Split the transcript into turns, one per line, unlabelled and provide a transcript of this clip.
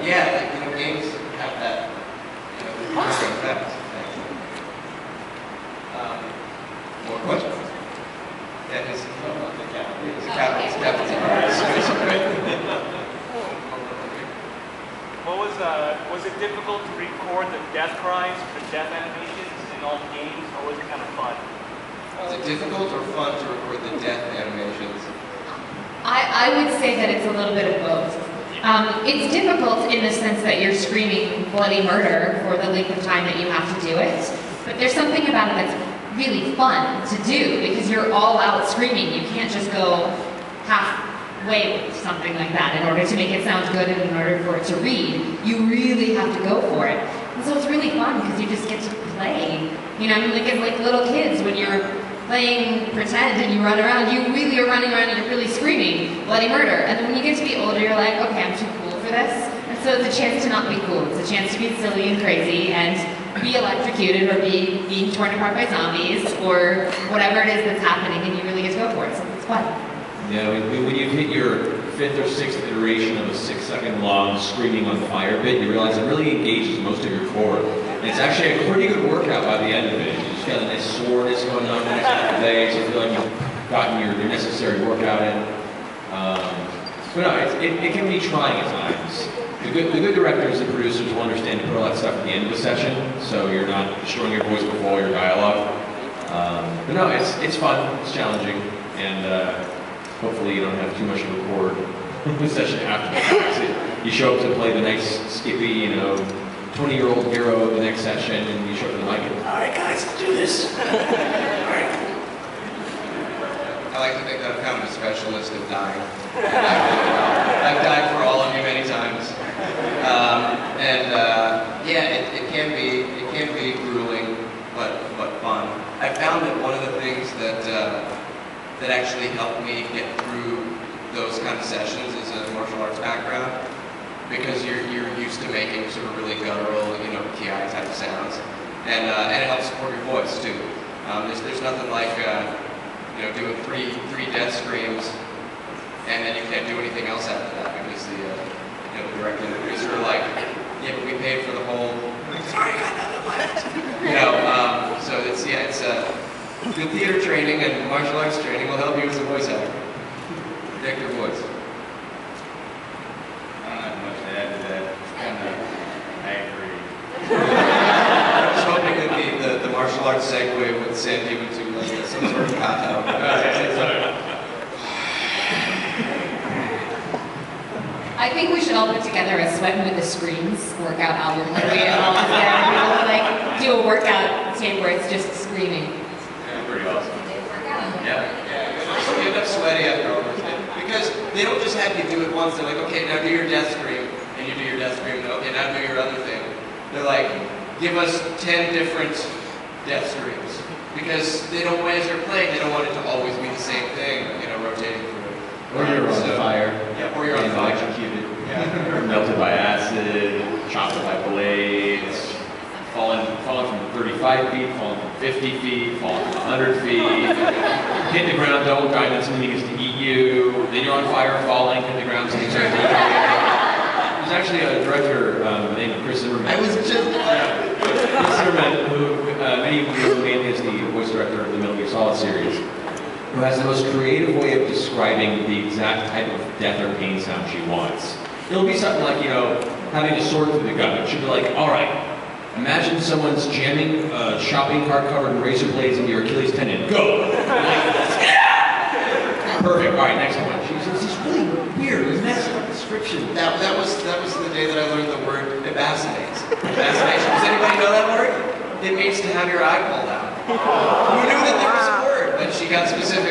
Yeah, games have that, effect. More questions? That is, it's a capital situation, right?
Was it difficult to record the death cries, the death animations in all the games, or was it kind of fun?
Is it difficult or fun to record the death animations?
I would say that it's a little bit of both. It's difficult in the sense that you're screaming bloody murder for the length of time that you have to do it, but there's something about it that's really fun to do because you're all out screaming. You can't just go halfway with something like that in order to make it sound good and in order for it to read. You really have to go for it. And so it's really fun because you just get to play. Like little kids when you're playing pretend and you run around, you really are running around and you're really screaming bloody murder. And then when you get to be older, you're like, okay, I'm too cool for this. And so it's a chance to not be cool. It's a chance to be silly and crazy and be electrocuted or be being torn apart by zombies or whatever it is that's happening, and you really get to go for it. So it's fun.
Yeah, when you hit your 5th or 6th iteration of a 6-second long screaming on fire bit, you realize it really engages most of your core. And it's actually a pretty good workout by the end of it. You just got a nice soreness going on the next couple of days. You feel like you've gotten your necessary workout in. But no, it can be trying at times. The good directors and producers will understand to put all that stuff at the end of the session, so you're not destroying your voice before your dialogue. But no, it's fun, it's challenging, and hopefully you don't have too much to record the session after the fact. You show up to play the nice, skippy, 20-year-old hero of the next session, and you show up to the mic and, all right, guys, let's do this. All right.
I like to think that I'm kind of a specialist at dying. I've died for all of you many times. It can be grueling, but fun. I found that one of the things that actually helped me get through those kind of sessions is a martial arts background, because you're used to making sort of really guttural, ki type sounds, and it helps support your voice too. There's nothing like doing three death screams, and then you can't do anything else after that because the director and the producer are like, yeah, but we paid for the whole. Sorry, I got nothing left. So it's good theater training and martial arts training will help you as a voice actor. Protect your voice.
I don't have much to add to that. I agree.
I was hoping that the martial arts segue would send you into some sort of kata.
I think we should all put together a Sweatin' with the Screams workout album. Like we all sit there and people do a workout tape where it's just screaming.
Yeah, pretty awesome.
Yeah. You end up sweaty after all this. Because they don't just have you do it once. They're like, okay, now do your death scream. And you do your death scream. Okay, now do your other thing. They're like, give us 10 different death screams. Because they don't, as you're playing, they don't want it to always be the same thing, rotating through.
Or you're on fire.
Yeah, or you're on fire.
Electrocuted. Yeah. Or melted by acid, chopped by blades, falling from 35 feet, falling from 50 feet, falling from 100 feet, hit the ground, double guidance, meaning is to eat you, then you're on fire, falling, hit the ground, so you start to eat you. There's actually a director named Chris Zimmerman.
I was just...
Chris Zimmerman, who many of you know, mainly is the voice director of the Metal Gear Solid series, who has the most creative way of describing the exact type of death or pain sound she wants. It'll be something like, having a sword through the gut. She'll be like, all right, imagine someone's jamming a shopping cart covered in razor blades into your Achilles tendon. Go! Yeah! Perfect. All right, next one. She's this really weird, messed up description.
That was the day that I learned the word ebacinates. Ebacination. Does anybody know that word? It means to have your eye pulled out. Who knew that there was a word? But she got specific